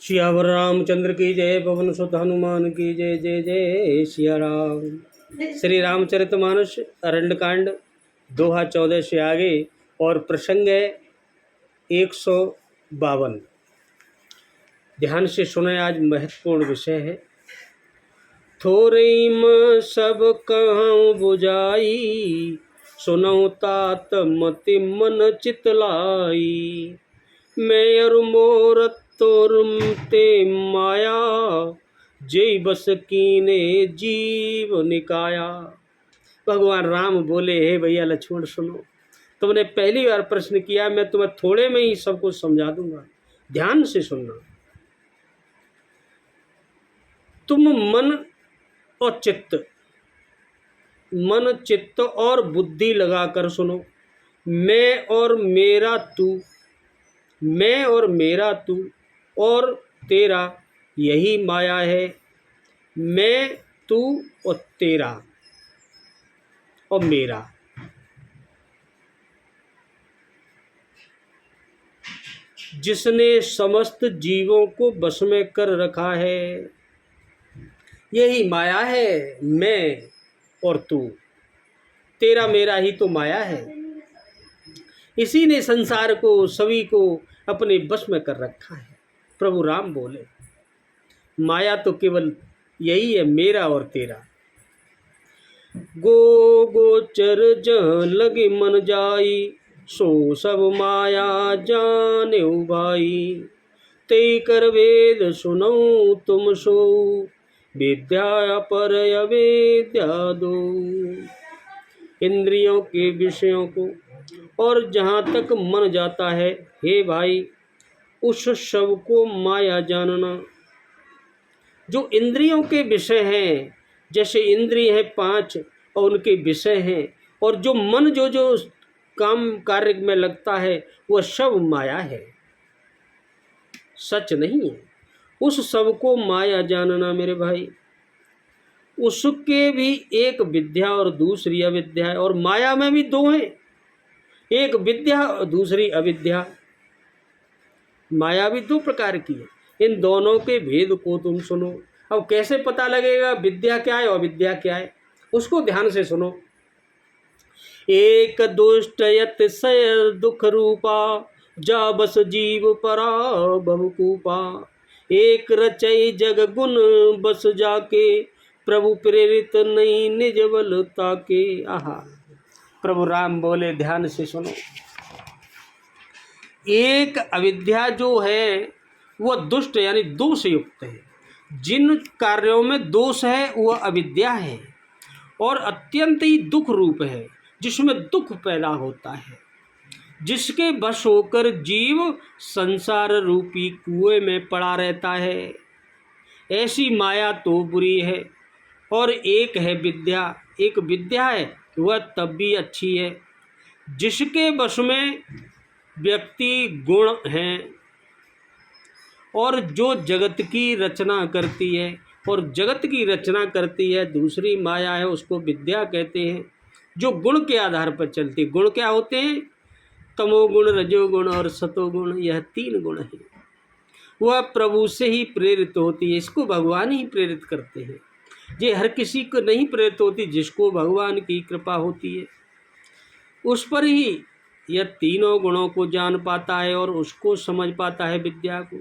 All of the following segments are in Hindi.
सियावर रामचंद्र की जय। पवन सुत हनुमान की जय। जय जय सिया राम। श्री रामचरितमानस अरण्यकांड दोहा 14 से आगे और प्रसंग है 152। ध्यान से सुने, आज महत्वपूर्ण विषय है। थोरई म सब कहूँ बुझाई, सुनऊ तात मति मन चितलाई। मैं अरु मोर तोरुम ते माया, जय बस कीने जीव निकाया। भगवान राम बोले, हे भैया लक्ष्मण सुनो, तुमने पहली बार प्रश्न किया, मैं तुम्हें थोड़े में ही सब कुछ समझा दूंगा। ध्यान से सुनना। तुम मन चित्त और बुद्धि लगाकर सुनो। मैं और मेरा तू और तेरा यही माया है। मैं, तू और तेरा और मेरा, जिसने समस्त जीवों को वश में कर रखा है, यही माया है। मैं और तू, तेरा मेरा ही तो माया है। इसी ने संसार को, सभी को अपने वश में कर रखा है। प्रभु राम बोले, माया तो केवल यही है, मेरा और तेरा। गोचर जहाँ लगे मन जाई, सो सब माया जाने भाई। ते कर वेद सुनऊ तुम सो, विद्या पर अवेद्या दो। इंद्रियों के विषयों को और जहाँ तक मन जाता है, हे भाई, उस सब को माया जानना। जो इंद्रियों के विषय हैं, जैसे इंद्रिय है 5 और उनके विषय हैं, और जो मन जो जो काम कार्य में लगता है, वह सब माया है, सच नहीं है। उस सब को माया जानना मेरे भाई। उसके भी एक विद्या और दूसरी अविद्या है, और माया में भी 2 हैं, एक विद्या और दूसरी अविद्या। माया भी 2 प्रकार की है। इन दोनों के भेद को तुम सुनो। अब कैसे पता लगेगा विद्या क्या है और अविद्या क्या है, उसको ध्यान से सुनो। एक दुष्ट अतिशय दुख रूपा, जा बस जीव परा बहुकूपा। एक रचई जग गुण बस जाके, प्रभु प्रेरित नहीं निज बलता के। आहा, प्रभु राम बोले, ध्यान से सुनो। एक अविद्या जो है वह दुष्ट यानी दोष युक्त है। जिन कार्यों में दोष है वह अविद्या है, और अत्यंत ही दुख रूप है, जिसमें दुख पैदा होता है, जिसके वश होकर जीव संसार रूपी कुएं में पड़ा रहता है। ऐसी माया तो बुरी है। और एक है विद्या, एक विद्या है, वह तब भी अच्छी है, जिसके वश में व्यक्ति गुण हैं, और जो जगत की रचना करती है, और जगत की रचना करती है दूसरी माया है, उसको विद्या कहते हैं। जो गुण के आधार पर चलती है। गुण क्या होते हैं? तमोगुण, रजोगुण और सतोगुण, यह 3 गुण हैं। वह प्रभु से ही प्रेरित होती है, इसको भगवान ही प्रेरित करते हैं। ये हर किसी को नहीं प्रेरित होती, जिसको भगवान की कृपा होती है उस पर ही यह 3 गुणों को जान पाता है और उसको समझ पाता है विद्या को।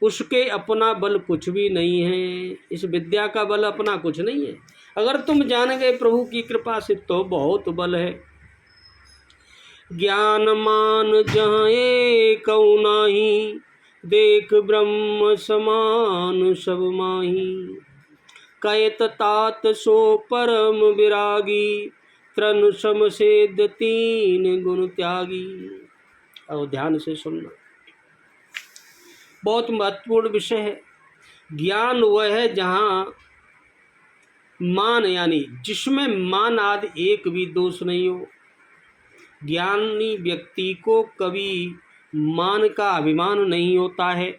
उसके अपना बल कुछ भी नहीं है। इस विद्या का बल अपना कुछ नहीं है। अगर तुम जान गए प्रभु की कृपा से तो बहुत बल है। ज्ञान मान जहाँ एकौ नाही, देख ब्रह्म समान सब माही। कहत तात सो परम विरागी, तृण सम सेद 3 गुण त्यागी। और ध्यान से सुनना, बहुत महत्वपूर्ण विषय है। ज्ञान वह है जहाँ मान यानी जिसमें मान आदि एक भी दोष नहीं हो। ज्ञानी व्यक्ति को कभी मान का अभिमान नहीं होता है,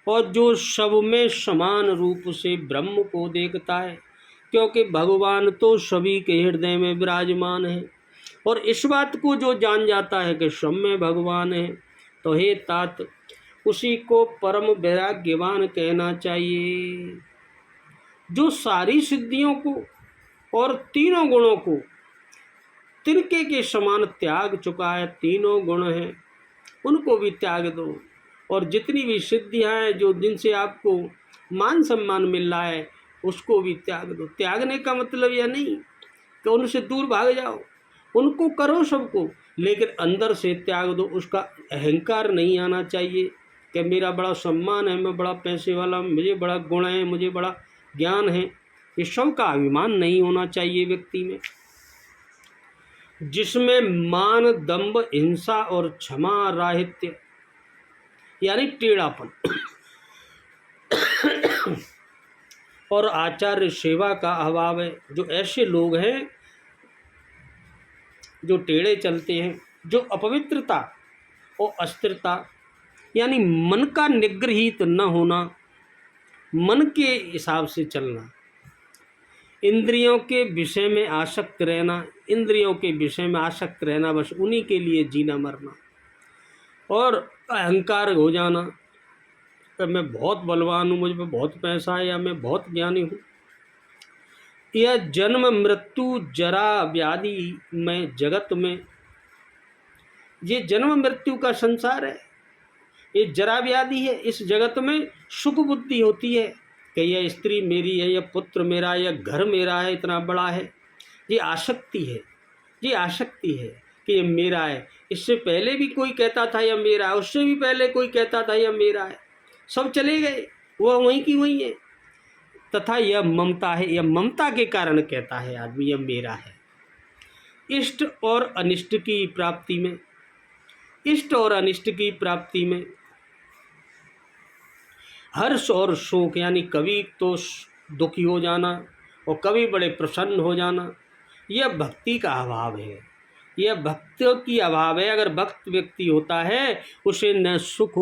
और जो सब में समान रूप से ब्रह्म को देखता है, क्योंकि भगवान तो सभी के हृदय में विराजमान है। और इस बात को जो जान जाता है कि सब में भगवान है, तो हे तात, उसी को परम वैराग्यवान कहना चाहिए। जो सारी सिद्धियों को और तीनों गुणों को तिनके के समान त्याग चुका है, तीनों गुण हैं उनको भी त्याग दो, और जितनी भी सिद्धियां हैं जो जिनसे आपको मान सम्मान मिल रहा है उसको भी त्याग दो। त्यागने का मतलब यह नहीं कि उनसे दूर भाग जाओ, उनको करो सबको, लेकिन अंदर से त्याग दो। उसका अहंकार नहीं आना चाहिए कि मेरा बड़ा सम्मान है, मैं बड़ा पैसे वाला, मुझे बड़ा गुण है, मुझे बड़ा ज्ञान है। ये सब का अभिमान नहीं होना चाहिए व्यक्ति में, जिसमें मान, दंभ, हिंसा और क्षमा राहित्य यानी टेढ़ापन और आचार्य सेवा का अभाव है। जो ऐसे लोग हैं जो टेढ़े चलते हैं, जो अपवित्रता और अस्थिरता यानी मन का निग्रहित न होना, मन के हिसाब से चलना, इंद्रियों के विषय में आसक्त रहना, इंद्रियों के विषय में आसक्त रहना, बस उन्हीं के लिए जीना मरना, और अहंकार हो जाना कि मैं बहुत बलवान हूँ, मुझ पर बहुत पैसा है, या मैं बहुत ज्ञानी हूँ। यह जन्म मृत्यु जरा व्याधि में जगत में, ये जन्म मृत्यु का संसार है, ये जरा व्याधि है। इस जगत में सुख बुद्धि होती है कि यह स्त्री मेरी है, यह पुत्र मेरा है, यह घर मेरा है, इतना बड़ा है। ये आसक्ति है, ये आसक्ति है कि ये मेरा है। इससे पहले भी कोई कहता था यह मेरा है, उससे भी पहले कोई कहता था यह मेरा है, सब चले गए, वह वहीं की वहीं है। तथा यह ममता है, यह ममता के कारण कहता है आदमी यह मेरा है। इष्ट और अनिष्ट की प्राप्ति में, इष्ट और अनिष्ट की प्राप्ति में हर्ष और शोक, यानी कभी तो दुखी हो जाना और कभी बड़े प्रसन्न हो जाना, यह भक्ति का अभाव है, यह भक्तियों की अभाव है। अगर भक्त व्यक्ति होता है उसे न सुख,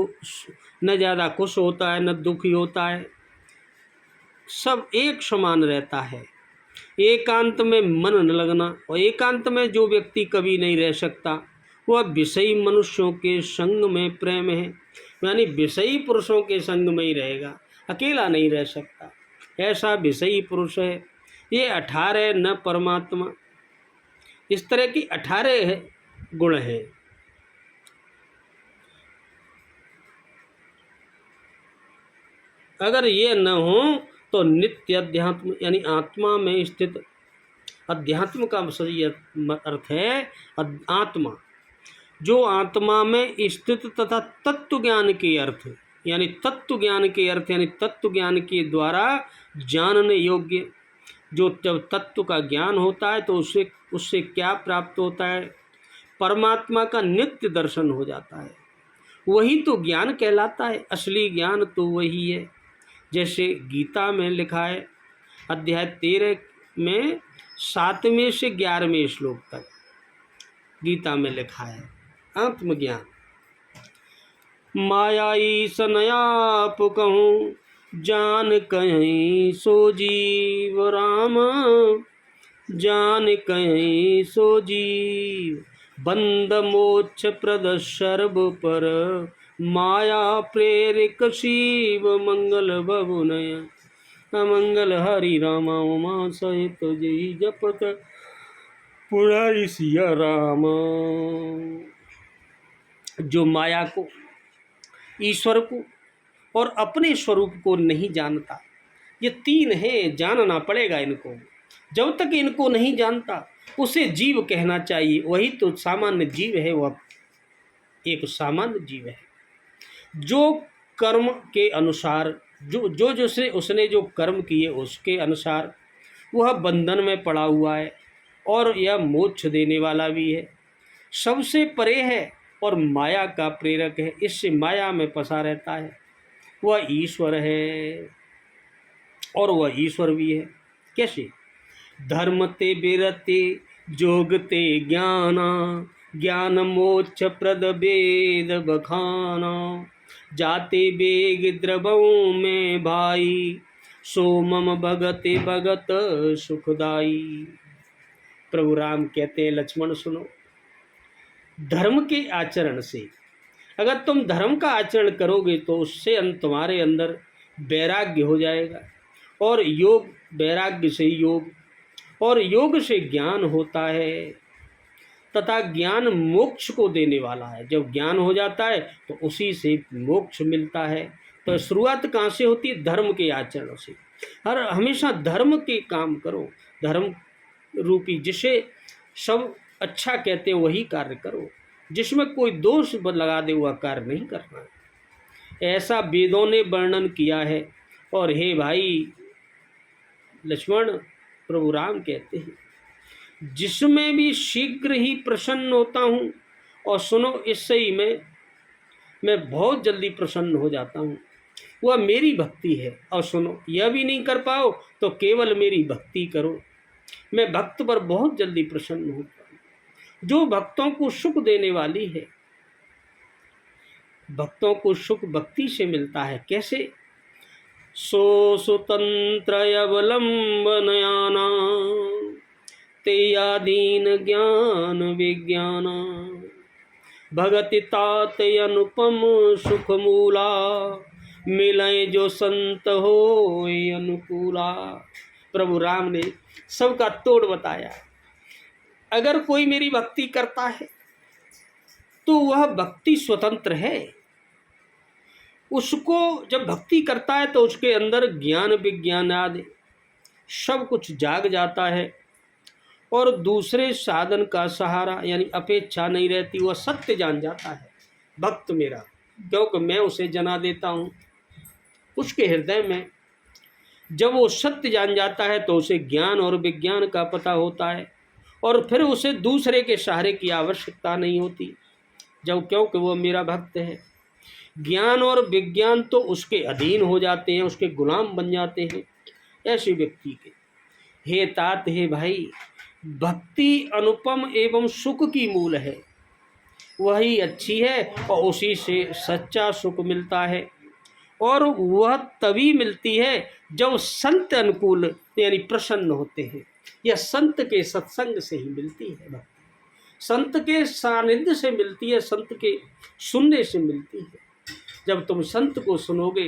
न ज़्यादा खुश होता है, न दुखी होता है, सब एक समान रहता है। एकांत में मन न लगना, और एकांत में जो व्यक्ति कभी नहीं रह सकता वह विषयी मनुष्यों के संग में प्रेम है, यानी विषयी पुरुषों के संग में ही रहेगा, अकेला नहीं रह सकता, ऐसा विषयी पुरुष है। ये 18 न परमात्मा, इस तरह की 18 गुण हैं। अगर ये न हो तो नित्य अध्यात्म यानी आत्मा में स्थित, अध्यात्म का सही अर्थ है आत्मा, जो आत्मा में स्थित तथा तत्व ज्ञान के अर्थ, यानी तत्व ज्ञान के अर्थ यानी तत्व ज्ञान के द्वारा जानने योग्य। जो जब तत्व का ज्ञान होता है तो उससे क्या प्राप्त होता है? परमात्मा का नित्य दर्शन हो जाता है। वही तो ज्ञान कहलाता है, असली ज्ञान तो वही है। जैसे गीता में लिखा है अध्याय 13 में 7वें से 11वें श्लोक तक गीता में लिखा है आत्मज्ञान। मायाई सनयाप कहूँ जान कहीं सो जीव राम, जान कहीं सो जीव बंद मोक्ष प्रद सर्व पर, माया प्रेरिक शिव मंगल बबुनय, अमंगल हरि राम उमा सहित जय जपत पुरारी सिया राम। जो माया को, ईश्वर को और अपने स्वरूप को नहीं जानता, ये 3 है, जानना पड़ेगा इनको। जब तक इनको नहीं जानता उसे जीव कहना चाहिए, वही तो सामान्य जीव है, वह एक सामान्य जीव है। जो कर्म के अनुसार जो से उसने जो कर्म किए उसके अनुसार वह बंधन में पड़ा हुआ है, और यह मोक्ष देने वाला भी है, सबसे परे है और माया का प्रेरक है, इससे माया में फंसा रहता है। वह ईश्वर है और वह ईश्वर भी है। कैसे? धर्म ते बिरते जोगते ज्ञाना, ज्ञान मोक्ष प्रद वेद बखाना, जाते बेग द्रवों में भाई, सोमम भगते भगत सुखदाई। प्रभु राम कहते हैं लक्ष्मण सुनो, धर्म के आचरण से अगर तुम धर्म का आचरण करोगे तो उससे तुम्हारे अंदर वैराग्य हो जाएगा, और योग, वैराग्य से योग, और योग से ज्ञान होता है, तथा ज्ञान मोक्ष को देने वाला है। जब ज्ञान हो जाता है तो उसी से मोक्ष मिलता है। तो शुरुआत कहाँ से होती है? धर्म के आचरण से। हर हमेशा धर्म के काम करो, धर्म रूपी जिसे सब अच्छा कहते हैं वही कार्य करो, जिसमें कोई दोष लगा दे वह कार्य नहीं करना है। ऐसा वेदों ने वर्णन किया है। और हे भाई लक्ष्मण, प्रभु राम कहते हैं, जिसमें भी शीघ्र ही प्रसन्न होता हूँ, और सुनो इससे ही मैं बहुत जल्दी प्रसन्न हो जाता हूँ, वह मेरी भक्ति है। और सुनो, यह भी नहीं कर पाओ तो केवल मेरी भक्ति करो, मैं भक्त पर बहुत जल्दी प्रसन्न होता हूँ, जो भक्तों को सुख देने वाली है। भक्तों को सुख भक्ति से मिलता है। कैसे? सो सुतंत्र अवलंबनयाना तेयादीन ज्ञान विज्ञान भगति तात अनुपम सुख मूला मिलय जो संत हो अनुकूला। प्रभु राम ने सबका तोड़ बताया। अगर कोई मेरी भक्ति करता है तो वह भक्ति स्वतंत्र है। उसको जब भक्ति करता है तो उसके अंदर ज्ञान विज्ञान आदि सब कुछ जाग जाता है, और दूसरे साधन का सहारा यानी अपेक्षा नहीं रहती। वह सत्य जान जाता है भक्त मेरा, क्योंकि मैं उसे जना देता हूँ। उसके हृदय में जब वो सत्य जान जाता है तो उसे ज्ञान और विज्ञान का पता होता है, और फिर उसे दूसरे के सहारे की आवश्यकता नहीं होती, जब क्योंकि वो मेरा भक्त है। ज्ञान और विज्ञान तो उसके अधीन हो जाते हैं, उसके गुलाम बन जाते हैं ऐसे व्यक्ति के। हे तात, हे भाई, भक्ति अनुपम एवं सुख की मूल है, वही अच्छी है, और उसी से सच्चा सुख मिलता है। और वह तभी मिलती है जब संत अनुकूल यानी प्रसन्न होते हैं। यह संत के सत्संग से ही मिलती है भक्ति, संत के सानिध्य से मिलती है, संत के सुनने से मिलती है। जब तुम संत को सुनोगे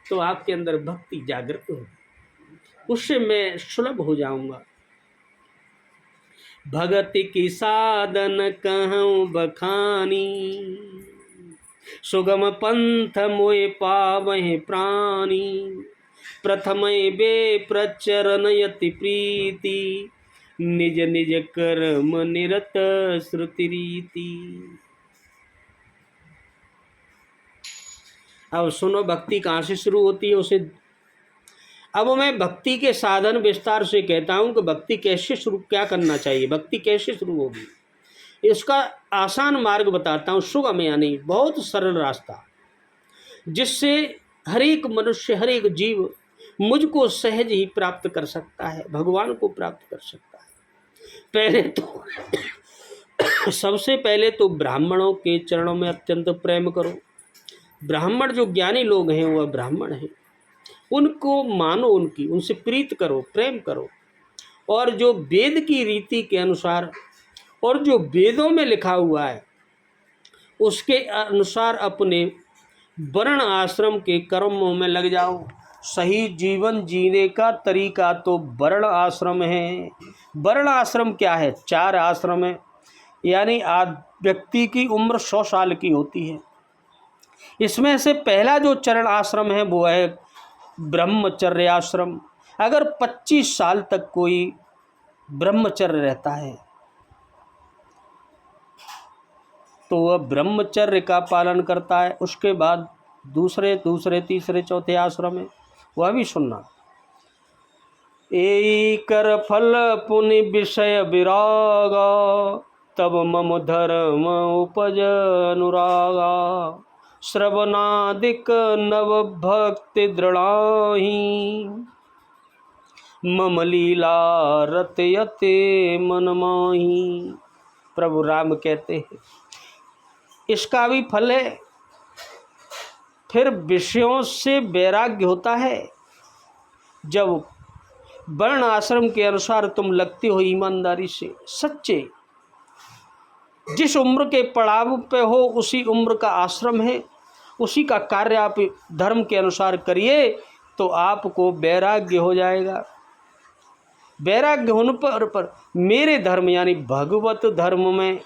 तो आपके अंदर भक्ति जागृत होगी, उससे मैं सुलभ हो जाऊंगा। भगति की साधन कहूँ बखानी, सुगम पंथ मोए पावहि प्राणी। प्रथमय बे प्रचरण यति प्रीति, निज निज कर्म निरत श्रुति रीति। अब सुनो, भक्ति कहाँ से शुरू होती है उसे। अब मैं भक्ति के साधन विस्तार से कहता हूँ कि भक्ति कैसे शुरू, क्या करना चाहिए, भक्ति कैसे शुरू होगी। इसका आसान मार्ग बताता हूँ, सुगम यानी बहुत सरल रास्ता, जिससे हर एक मनुष्य, हर एक जीव मुझको सहज ही प्राप्त कर सकता है, भगवान को प्राप्त कर सकता है। पहले तो सबसे पहले तो ब्राह्मणों के चरणों में अत्यंत प्रेम करो। ब्राह्मण जो ज्ञानी लोग हैं वह ब्राह्मण हैं, उनको मानो, उनसे प्रीत करो, प्रेम करो, और जो वेद की रीति के अनुसार और जो वेदों में लिखा हुआ है उसके अनुसार अपने वर्ण आश्रम के कर्मों में लग जाओ। सही जीवन जीने का तरीका तो वर्ण आश्रम है। वर्ण आश्रम क्या है? 4 आश्रम है, यानी व्यक्ति की उम्र 100 साल की होती है। इसमें से पहला जो चरण आश्रम है वो है ब्रह्मचर्य आश्रम। अगर 25 साल तक कोई ब्रह्मचर्य रहता है तो वह ब्रह्मचर्य का पालन करता है। उसके बाद दूसरे तीसरे चौथे आश्रम है, वह भी सुनना। ए कर फल पुनि विषय विरागा, तब मम धर्म उपज अनुरागा। श्रवणादिक नव भक्ति दृढ़ाही, मम लीला रतयते मन माही। प्रभु राम कहते हैं इसका भी फल है। फिर विषयों से वैराग्य होता है। जब वर्ण आश्रम के अनुसार तुम लगते हो ईमानदारी से, सच्चे, जिस उम्र के पड़ाव पे हो उसी उम्र का आश्रम है, उसी का कार्य आप धर्म के अनुसार करिए तो आपको वैराग्य हो जाएगा। वैराग्य होने पर मेरे धर्म यानी भगवत धर्म में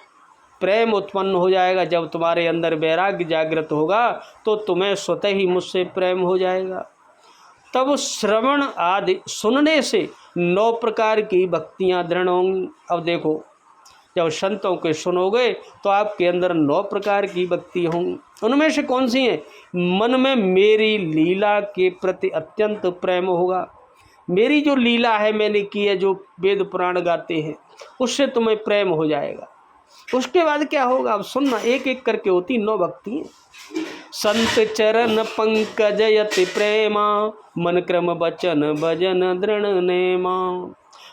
प्रेम उत्पन्न हो जाएगा। जब तुम्हारे अंदर वैराग्य जागृत होगा तो तुम्हें स्वतः ही मुझसे प्रेम हो जाएगा। तब श्रवण आदि सुनने से 9 प्रकार की भक्तियाँ दृढ़ होंगी। अब देखो, जब संतों के सुनोगे तो आपके अंदर 9 प्रकार की भक्ति होंगी। उनमें से कौन सी है? मन में मेरी लीला के प्रति अत्यंत प्रेम होगा। मेरी जो लीला है मैंने की है, जो वेद पुराण गाते हैं, उससे तुम्हें प्रेम हो जाएगा। उसके बाद क्या होगा? अब सुनना, एक एक करके होती 9 भक्ति। संत चरण पंकज यति प्रेमा, मन क्रम वचन भजन दृढ़ नेमा।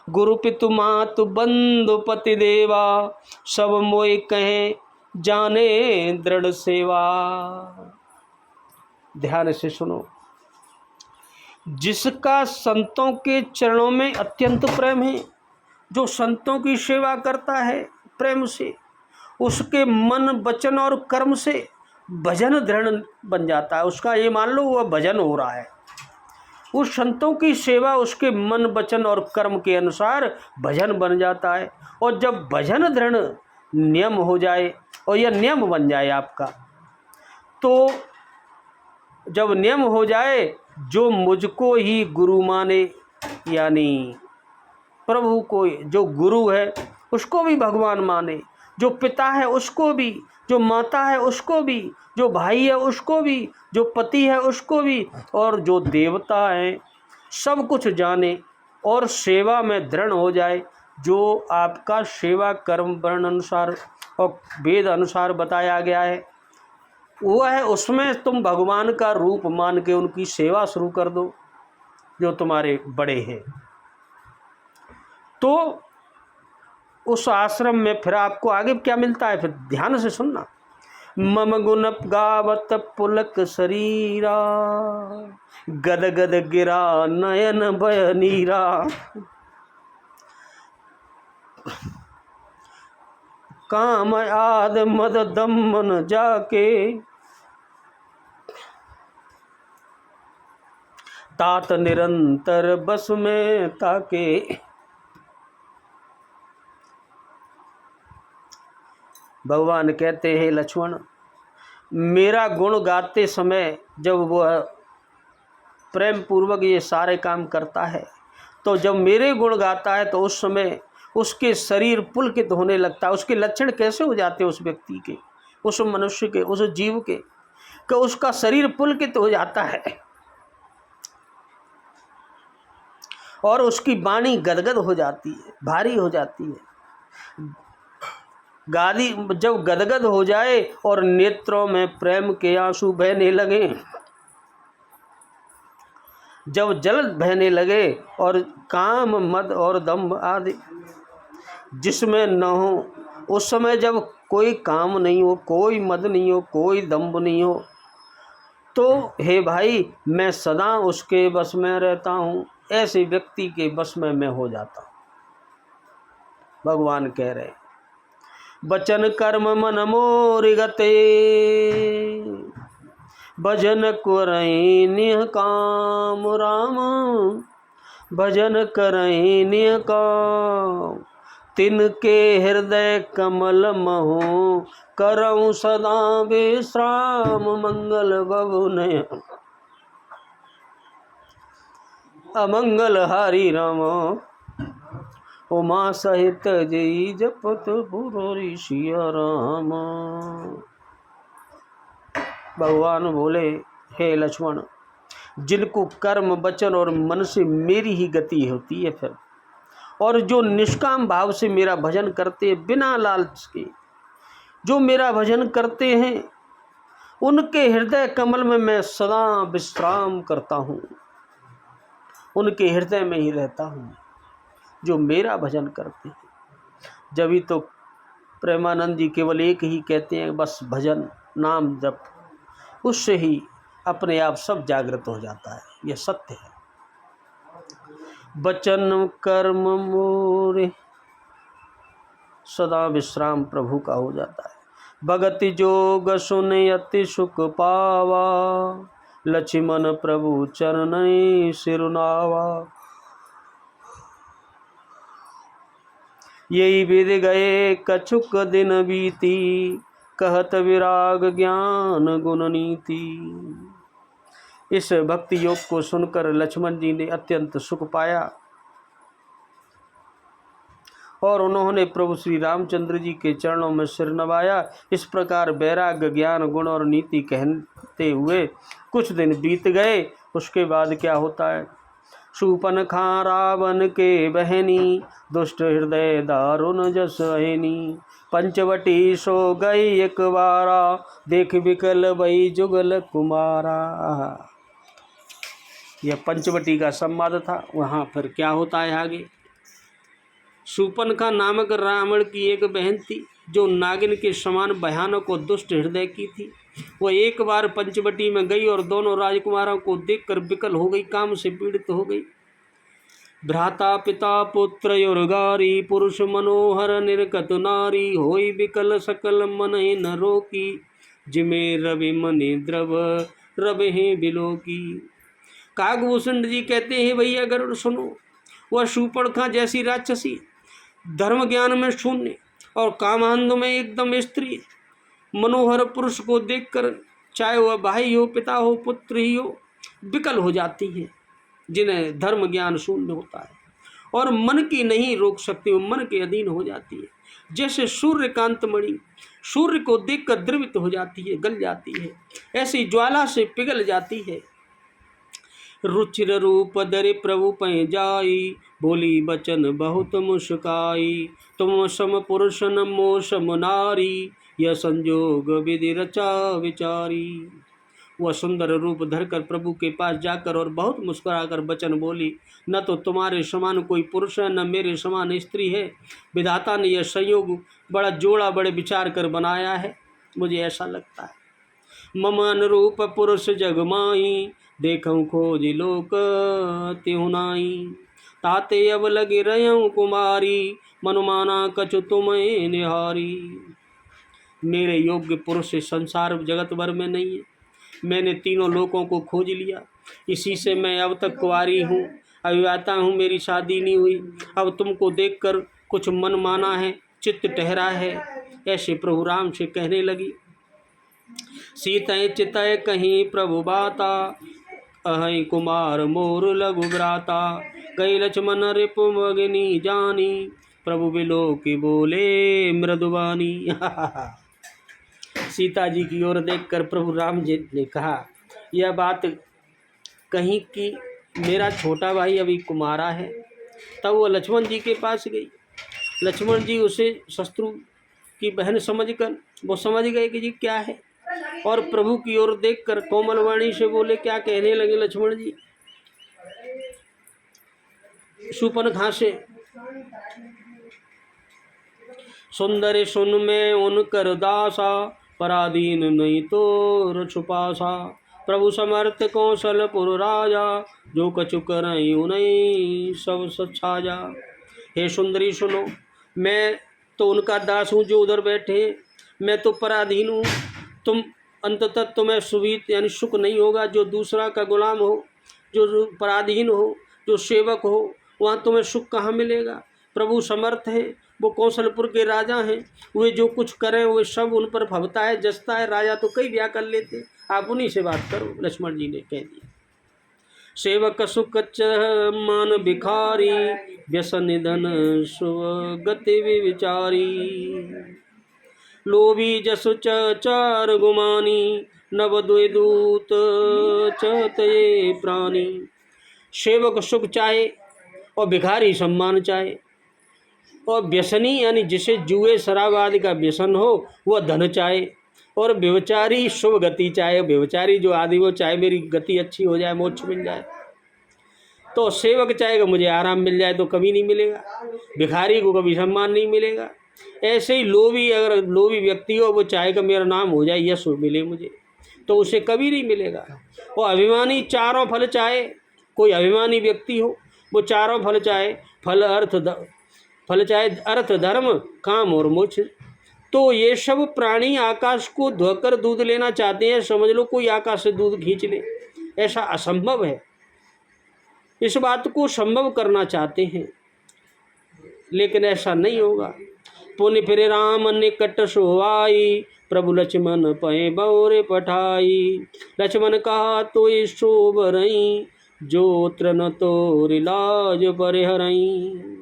गुरु पितु मातु बंधु पति देवा, सब मोय कहें जाने दृढ़ सेवा। ध्यान से सुनो। जिसका संतों के चरणों में अत्यंत प्रेम है, जो संतों की सेवा करता है प्रेम से, उसके मन वचन और कर्म से भजन दृढ़ बन जाता है। उसका ये मान लो वह भजन हो रहा है। उस संतों की सेवा उसके मन वचन और कर्म के अनुसार भजन बन जाता है। और जब भजन दृढ़ नियम हो जाए और यह नियम बन जाए आपका, तो जब नियम हो जाए, जो मुझको ही गुरु माने, यानी प्रभु को, जो गुरु है उसको भी भगवान माने, जो पिता है उसको भी, जो माता है उसको भी, जो भाई है उसको भी, जो पति है उसको भी, और जो देवता है सब कुछ जाने और सेवा में दृढ़ हो जाए। जो आपका सेवा कर्म वर्ण अनुसार और वेद अनुसार बताया गया है वो है, उसमें तुम भगवान का रूप मान के उनकी सेवा शुरू कर दो, जो तुम्हारे बड़े हैं। तो उस आश्रम में फिर आपको आगे क्या मिलता है, फिर ध्यान से सुनना। मम गुण गावत पुलक शरीरा, गद गद गिरा नयन भय नीरा। काम आद मद दमन जाके, तात निरंतर बस में ताके। भगवान कहते हैं लक्ष्मण, मेरा गुण गाते समय जब वह प्रेम पूर्वक ये सारे काम करता है, तो जब मेरे गुण गाता है तो उस समय उसके शरीर पुलकित होने लगता है। उसके लक्षण कैसे हो जाते हैं उस व्यक्ति के, उस मनुष्य के, उस जीव के, कि उसका शरीर पुलकित हो जाता है और उसकी वाणी गदगद हो जाती है, भारी हो जाती है। गादी जब गदगद हो जाए और नेत्रों में प्रेम के आंसू बहने लगे, जब जल बहने लगे, और काम मद और दम्भ आदि जिसमें न हो, उस समय जब कोई काम नहीं हो, कोई मद नहीं हो, कोई दम्भ नहीं हो, तो हे भाई मैं सदा उसके बस में रहता हूँ। ऐसे व्यक्ति के बस में मैं हो जाता हूँ। भगवान कह रहे, बचन कर्म मन मोर गते, भजन करई निह काम राम, भजन करई निह काम। तिनके हृदय कमल महु, करऊं सदा विश्राम। मंगल बबुन अमंगल हारी राम, उमा सहित जई जपत पुरी सिया राम। भगवान बोले, हे लक्ष्मण, जिनको कर्म वचन और मन से मेरी ही गति होती है फिर, और जो निष्काम भाव से मेरा भजन करते हैं बिना लालच के, जो मेरा भजन करते हैं, उनके हृदय कमल में मैं सदा विश्राम करता हूँ, उनके हृदय में ही रहता हूँ, जो मेरा भजन करते हैं। जब ही तो प्रेमानंद जी केवल एक ही कहते हैं, बस भजन नाम जप, उससे ही अपने आप सब जागृत हो जाता है। यह सत्य है। बचन कर्म मोरे सदा विश्राम प्रभु का हो जाता है। भगति जोग सुन अति सुख पावा, लक्ष्मण प्रभु चरण सिरुनावा। यही विध गए कछुक दिन बीती, कहत विराग ज्ञान गुण नीति। इस भक्ति योग को सुनकर लक्ष्मण जी ने अत्यंत सुख पाया और उन्होंने प्रभु श्री रामचंद्र जी के चरणों में सिर नवाया। इस प्रकार वैराग्य ज्ञान गुण और नीति कहते हुए कुछ दिन बीत गए। उसके बाद क्या होता है? शूर्पणखा रावण के बहनी, दुष्ट हृदय दारुण जस अहिनी। पंचवटी सो गई एक बारा, देख विकल वही जुगल कुमारा। यह पंचवटी का संवाद था। वहाँ फिर क्या होता है आगे? शूर्पणखा नामक रावण की एक बहन थी जो नागिन के समान भयानक और दुष्ट हृदय की थी। वह एक बार पंचवटी में गई और दोनों राजकुमारों को देखकर विकल हो गई, काम से पीड़ित हो गई। भ्राता पिता पुत्र युर्गारी, पुरुष मनोहर निर्गत नारी। होई विकल सकल मन न रोकी, जिमे रवि मनि द्रव रवे बिलोकी। काकभूषण जी कहते हैं भैया गरुड़ सुनो, वह शूर्पणखा जैसी राक्षसी, धर्म ज्ञान में शून्य और कामांध में एकदम स्त्री, मनोहर पुरुष को देखकर चाहे वह भाई हो, पिता हो, पुत्र ही हो, विकल हो जाती है, जिन्हें धर्म ज्ञान शून्य होता है और मन की नहीं रोक सकती, वो मन के अधीन हो जाती है। जैसे सूर्यकांत मणि सूर्य को देखकर द्रवित हो जाती है, गल जाती है, ऐसी ज्वाला से पिघल जाती है। रुचिर रूप धरि प्रभु पै जाई, बोली बचन बहुत मुस्काई। तुम सम पुरुष न मोह सम नारी, यह संजोग विधि रचा विचारी। वह सुंदर रूप धरकर प्रभु के पास जाकर और बहुत मुस्कुराकर वचन बोली, न तो तुम्हारे समान कोई पुरुष है, न मेरे समान स्त्री है। विधाता ने यह संयोग बड़ा जोड़ा बड़े विचार कर बनाया है, मुझे ऐसा लगता है। मम अनुरूप पुरुष जगमाई, देखूं खोज लोक तिहुनाई। ताते अब लगे रहूं कुमारी, मनुमाना कछु तुम्हें निहारी। मेरे योग्य पुरुष संसार जगत भर में नहीं है। मैंने तीनों लोकों को खोज लिया, इसी से मैं अब तक कुंवारी हूँ, अविवाहिता हूँ, मेरी शादी नहीं हुई। अब तुमको देखकर कुछ मन माना है, चित्त ठहरा है। ऐसे प्रभु राम से कहने लगी। सीतय चितय कहीं प्रभु बाता, अहि कुमार मोर लघु भ्राता। गई लक्ष्मण रिपु मगनी जानी, प्रभु बिलो की बोले मृदुबानी। सीता जी की ओर देखकर प्रभु राम जी ने कहा, यह बात कहीं कि मेरा छोटा भाई अभी कुमारा है। तब वो लक्ष्मण जी के पास गई। लक्ष्मण जी उसे शत्रु की बहन समझकर वो समझ गए कि जी क्या है, और प्रभु की ओर देखकर कोमल वाणी से बोले। क्या कहने लगे लक्ष्मण जी शूर्पणखा से? सुंदर सुन में उनकर दासा, पराधीन नहीं तो छुपासा। प्रभु समर्थ कौशलपुर राजा, जो कछु करई उन्हीं सब सछाजा। हे सुंदरी सुनो, मैं तो उनका दास हूँ जो उधर बैठे, मैं तो पराधीन हूँ। तुम अंततः तुम्हें सुवित यानी सुख नहीं होगा। जो दूसरा का गुलाम हो, जो पराधीन हो, जो सेवक हो, वहाँ तुम्हें सुख कहाँ मिलेगा। प्रभु समर्थ है, वो कौशलपुर के राजा हैं, वे जो कुछ करें वो सब उन पर भवता है, जसता है। राजा तो कई ब्याह कर लेते, आप उन्हीं से बात करो। लक्ष्मण जी ने कह दिया। सेवक सुख मान भिखारी, व्यसन निधन सुगति विचारी। लोभी जसु चार गुमानी, नव द्वैदूत चतये प्राणी। सेवक सुख चाहे और भिखारी सम्मान चाहे, और व्यसनी यानी जिसे जुए शराब आदि का व्यसन हो वह धन चाहे, और व्यभिचारी शुभ गति चाहे। व्यभिचारी जो आदि वो चाहे मेरी गति अच्छी हो जाए, मोक्ष मिल जाए। तो सेवक चाहेगा मुझे आराम मिल जाए तो कभी नहीं मिलेगा, भिखारी को कभी सम्मान नहीं मिलेगा। ऐसे ही लोभी, अगर लोभी व्यक्ति हो वो चाहेगा मेरा नाम हो जाए, यश मिले मुझे, तो उसे कभी नहीं मिलेगा। और अभिमानी चारों फल चाहे, कोई अभिमानी व्यक्ति हो वो चारों फल चाहे, फल अर्थ फल चाहे अर्थ धर्म काम और मोक्ष। तो ये सब प्राणी आकाश को धोकर दूध लेना चाहते हैं, समझ लो कोई आकाश से दूध खींच ले, ऐसा असंभव है। इस बात को संभव करना चाहते हैं लेकिन ऐसा नहीं होगा। पुनि फिर राम निकट सोआई, प्रभु लक्ष्मण पै बौरे पठाई। लक्ष्मण कहा तो शोभरई, जोत्र न तोर लाज परिहरई।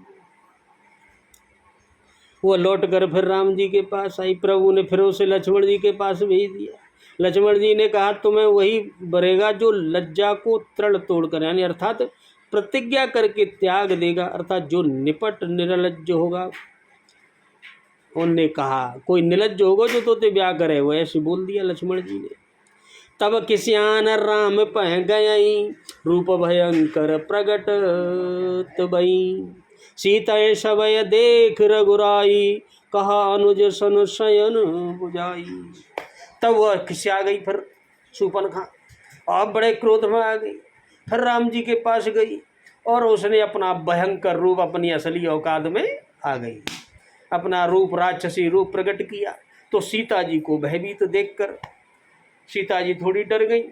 वो लौट कर फिर राम जी के पास आई। प्रभु ने फिर उसे लक्ष्मण जी के पास भेज दिया। लक्ष्मण जी ने कहा तुम्हें वही बरेगा जो लज्जा को तृण तोड़कर, यानी अर्थात प्रतिज्ञा करके त्याग देगा, अर्थात जो निपट निर्लज्ज होगा। उनने कहा कोई निर्लज्ज होगा जो तोते ब्याह करे, वो ऐसे बोल दिया लक्ष्मण जी ने। तब किस्यान राम पह गयई, रूप भयंकर प्रगट भई। सीता सबय देख रघुराई, कहा अनुज सन शयन बुझाई। तब वह खिसिया गई फिर शूर्पणखा, अब बड़े क्रोध में आ गई। फिर राम जी के पास गई और उसने अपना भयंकर रूप, अपनी असली औकात में आ गई, अपना रूप राक्षसी रूप प्रकट किया। तो सीता जी को भयभीत देखकर सीता जी थोड़ी डर गई।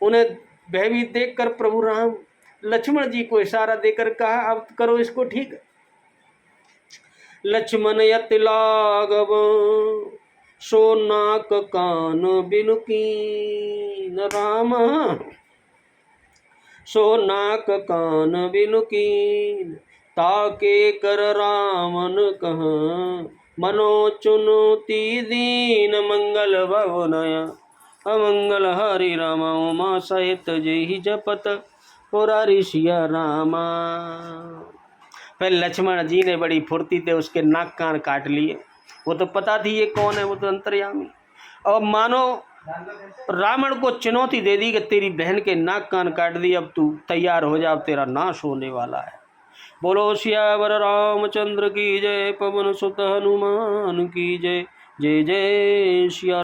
उन्हें भयभीत देखकर प्रभु राम लक्ष्मण जी को इशारा देकर कहा अब करो इसको ठीक। लक्ष्मण यति लागव, सो नाक कान बिनुकीन राम, सो नाक कान बिनुकीन। ताके कर रामन कहाँ, मनो चुनौती दीन। मंगल भवनया अमंगल हरि राम, उमा सहित जय जपत पुरारी सिया रामा। फिर लक्ष्मण जी ने बड़ी फुर्ती से उसके नाक कान काट लिए। वो तो पता थी ये कौन है, वो तो अंतर्यामी। और मानो रावण को चुनौती दे दी कि तेरी बहन के नाक कान काट दी, अब तू तैयार हो जा, अब तेरा नाश होने वाला है। बोलो सियावर रामचंद्र की जय, पवन सुत हनुमान की जय। जय जय सिया।